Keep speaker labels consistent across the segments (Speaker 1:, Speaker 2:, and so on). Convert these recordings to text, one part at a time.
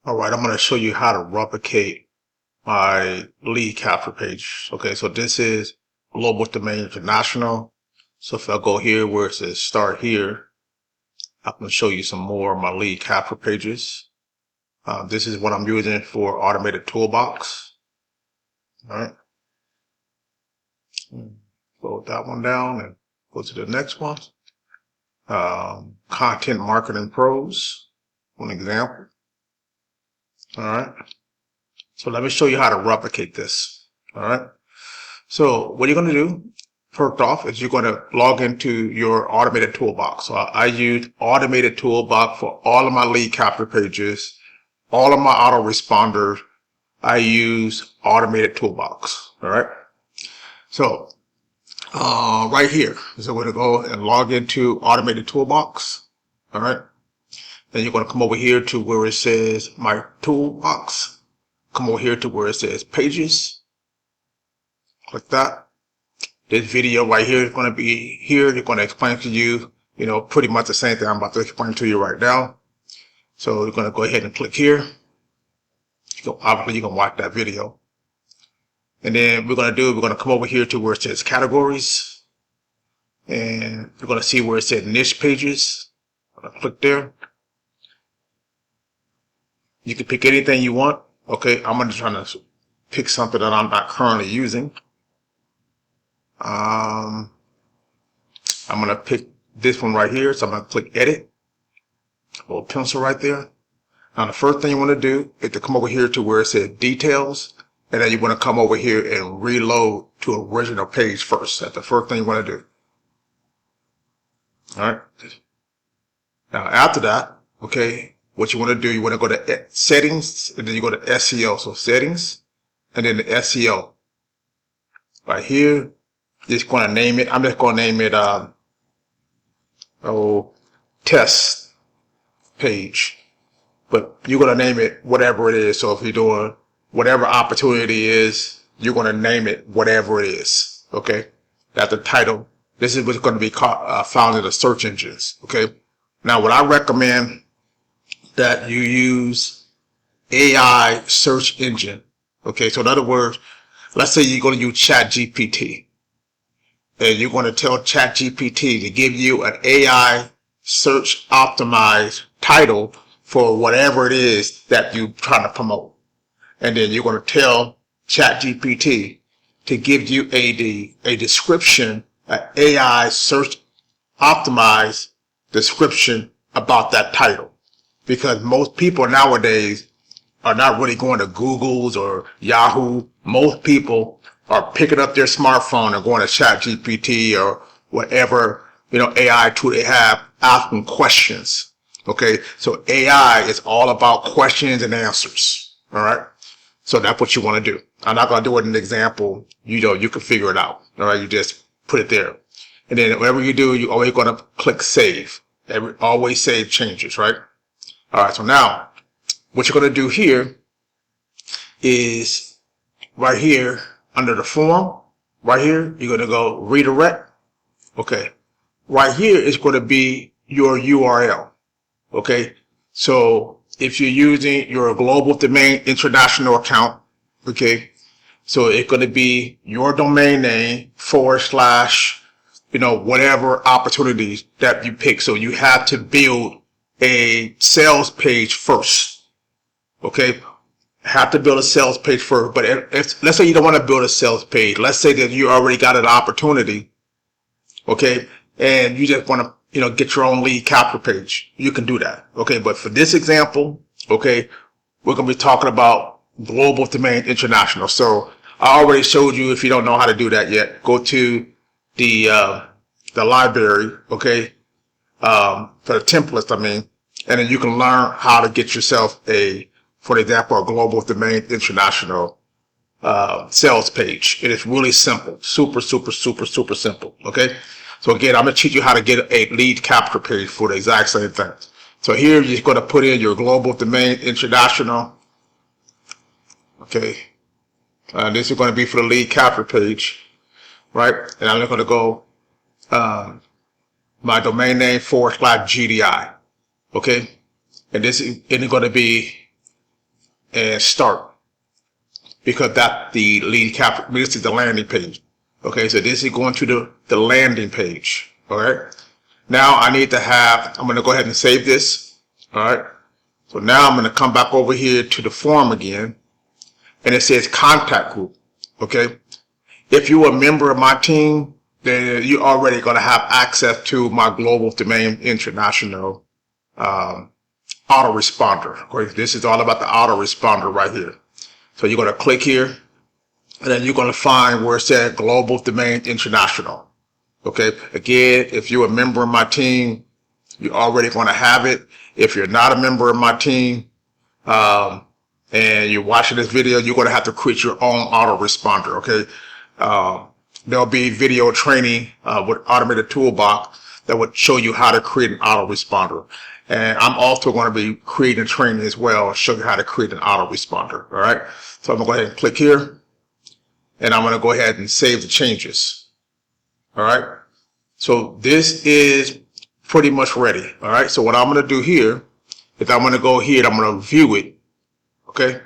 Speaker 1: All right, I'm going to show you how to replicate my lead capture page. Okay, so this is Global Domain International. So if I go here where it says start here, I'm going to show you some more of my lead capture pages. This is what I'm using for Automated Toolbox. All right. Close that one down and go to the next one. Content Marketing Pros, one example. All right. So let me show you how to replicate this. All right. So what you're going to do, first off, is you're going to log into your Automated Toolbox. So I use Automated Toolbox for all of my lead capture pages, all of my autoresponders. I use Automated Toolbox. All right. So right here, so we're going to go and log into Automated Toolbox. All right. Then you're going to come over here to where it says My Toolbox. Come over here to where it says Pages. Click that. This video right here is going to be here. They're going to explain to you, pretty much the same thing I'm about to explain to you right now. So you're going to go ahead and click here. Obviously, you can watch that video. And then we're going to come over here to where it says Categories. And you're going to see where it says Niche Pages. I'm going to click there. You can pick anything you want. Okay, I'm going to try to pick something that I'm not currently using. I'm going to pick this one right here. So I'm going to click Edit. A little pencil right there. Now, the first thing you want to do is to come over here to where it says Details. And then you want to come over here and reload to original page first. That's the first thing you want to do. All right. Now, after that, okay, what you want to do, you want to go to Settings, and then you go to SEO. So Settings, and then the SEO. Right here, just going to name it. I'm just going to name it, test page. But you're going to name it whatever it is. So if you're doing whatever opportunity is, you're going to name it whatever it is. Okay. That's the title. This is what's going to be found in the search engines. Okay. Now, what I recommend that you use AI search engine. Okay. So in other words, let's say you're going to use ChatGPT. And you're going to tell ChatGPT to give you an AI search optimized title for whatever it is that you're trying to promote. And then you're going to tell ChatGPT to give you a description, an AI search optimized description about that title. Because most people nowadays are not really going to Google's or Yahoo. Most people are picking up their smartphone and going to ChatGPT or whatever, AI tool they have, asking questions. Okay. So AI is all about questions and answers. All right. So that's what you want to do. I'm not going to do it in an example. You can figure it out. All right. You just put it there. And then whatever you do, you're always going to click save. Always save changes, right? All right. So now what you're going to do here is right here under the form, right here, you're going to go redirect. Okay. Right here is going to be your URL. Okay. So if you're using your Global Domain International account, okay, so it's going to be your domain name / whatever opportunities that you pick. So you have to build a sales page first. Okay. Have to build a sales page first. But if let's say you don't want to build a sales page, let's say that you already got an opportunity. Okay. And you just want to, get your own lead capture page. You can do that. Okay. But for this example, okay, we're going to be talking about Global Domain International. So I already showed you, if you don't know how to do that yet, go to the library. Okay. For the templates, and then you can learn how to get yourself for example, a Global Domain International, sales page. It is really simple. Super, super, super, super simple. Okay. So again, I'm going to teach you how to get a lead capture page for the exact same thing. So here you're going to put in your Global Domain International. Okay. This is going to be for the lead capture page, right? And I'm going to go, my domain name / GDI. Okay. And this is going to be and start, because that's the lead capture. This is the landing page. Okay, so this is going to the landing page. All right. Now I need to have, I'm going to go ahead and save this. All right. So now I'm going to come back over here to the form again, and it says contact group. Okay. If you're a member of my team, then you're already going to have access to my Global Domain International autoresponder. Okay. This is all about the autoresponder right here. So you're going to click here, and then you're going to find where it says Global Domain International. Okay. Again, if you're a member of my team, you're already going to have it. If you're not a member of my team, and you're watching this video, you're going to have to create your own autoresponder. Okay. There'll be video training with Automated Toolbox that would show you how to create an autoresponder. And I'm also going to be creating training as well, show you how to create an autoresponder. All right. So I'm going to go ahead and click here, and I'm going to go ahead and save the changes. All right. So this is pretty much ready. All right. So what I'm going to do here is I'm going to go here and I'm going to view it. Okay.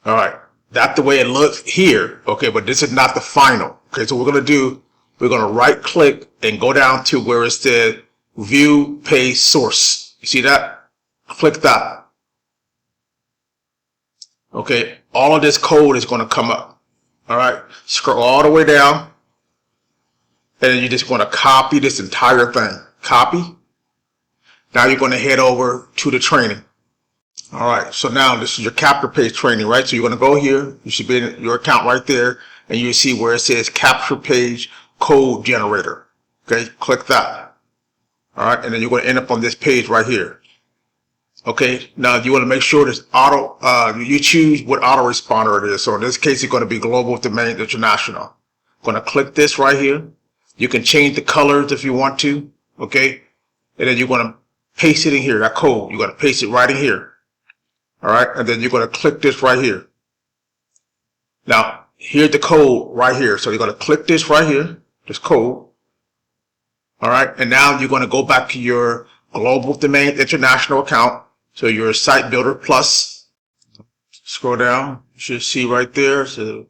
Speaker 1: All right. That's the way it looks here. Okay. But this is not the final. Okay. So what we're going to do, we're going to right click and go down to where it says view page source. You see that? Click that. Okay. All of this code is going to come up. All right. Scroll all the way down. And then you're just going to copy this entire thing. Copy. Now you're going to head over to the training. All right. So now this is your capture page training, right? So you're going to go here. You should be in your account right there. And you see where it says capture page code generator. Okay. Click that. All right. And then you're going to end up on this page right here. Okay. Now you want to make sure this you choose what autoresponder it is. So in this case, it's going to be Global Domain International. I'm going to click this right here. You can change the colors if you want to. Okay. And then you're going to paste it in here. That code, you're going to paste it right in here. All right. And then you're going to click this right here. Now, here's the code right here. So you're going to click this right here, this code. All right. And now you're going to go back to your Global Domain International account. So your Site Builder Plus. Scroll down. You should see right there. So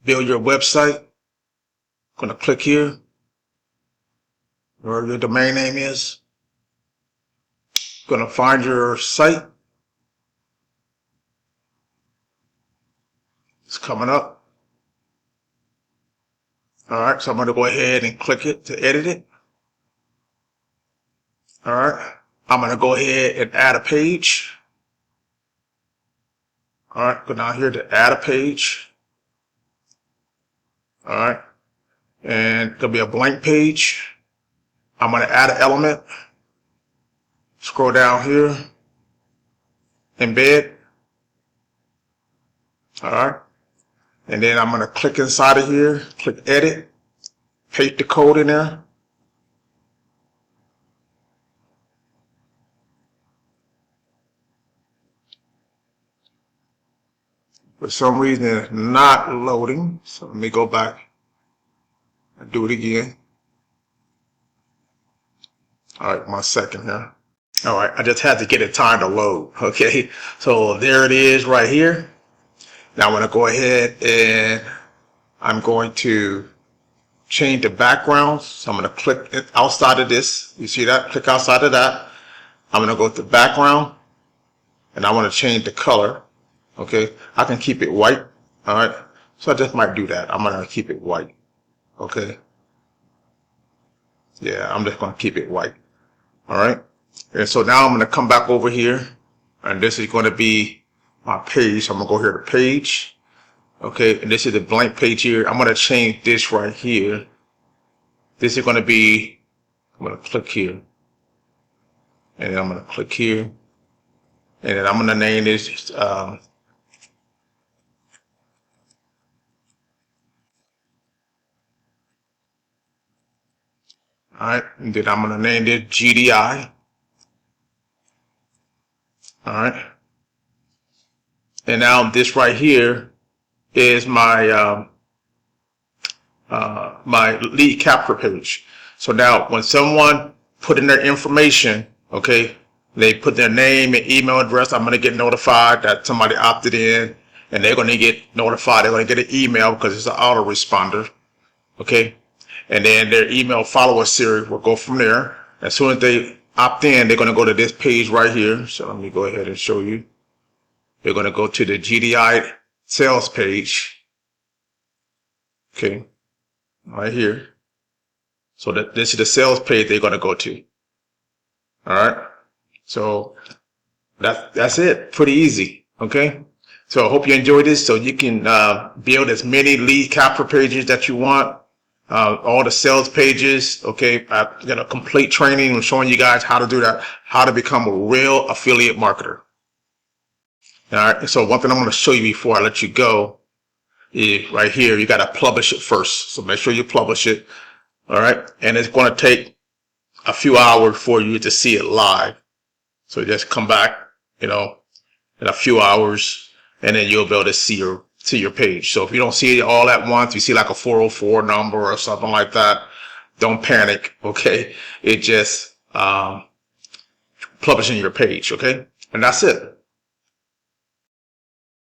Speaker 1: build your website. Going to click here. Where your domain name is. Going to find your site. It's coming up. All right, so I'm going to go ahead and click it to edit it. All right, I'm going to go ahead and add a page. All right, go down here to add a page. All right, and there'll be a blank page. I'm going to add an element. Scroll down here. Embed. All right. And then I'm going to click inside of here. Click edit. Paste the code in there. For some reason, it's not loading. So let me go back and do it again. All right, 1 second here. All right, I just had to get it time to load. Okay, so there it is right here. Now I'm going to go ahead and I'm going to change the background. So I'm going to click outside of this. You see that? Click outside of that. I'm going to go to background and I want to change the color. Okay, I can keep it white. All right, so I just might do that. I'm going to keep it white. Okay. Yeah, I'm just going to keep it white. All right. And so now I'm going to come back over here and this is going to be my page. So I'm going to go here to page. Okay. And this is the blank page here. I'm going to change this right here. This is going to be, I'm going to click here and then I'm going to click here and then I'm going to name this, all right. And then I'm going to name this GDI. All right. And now this right here is my my lead capture page. So now when someone put in their information, okay, They put their name and email address. I'm going to get notified that somebody opted in, and they're going to get notified. They're going to get an email because it's an autoresponder. Okay. And then their email follower series will go from there. As soon as they opt in, they're going to go to this page right here. So let me go ahead and show you. They're going to go to the GDI sales page. Okay. Right here. So this is the sales page they're going to go to. All right. So that's it. Pretty easy. Okay. So I hope you enjoyed this. So you can build as many lead capture pages that you want. All the sales pages. Okay. I've got a complete training. I'm showing you guys how to do that. How to become a real affiliate marketer. All right. So one thing I'm going to show you before I let you go is right here. You got to publish it first. So make sure you publish it. All right. And it's going to take a few hours for you to see it live. So just come back, in a few hours, and then you'll be able to see your page. So if you don't see it all at once, you see like a 404 number or something like that, don't panic. Okay. It just, publishing your page. Okay. And that's it.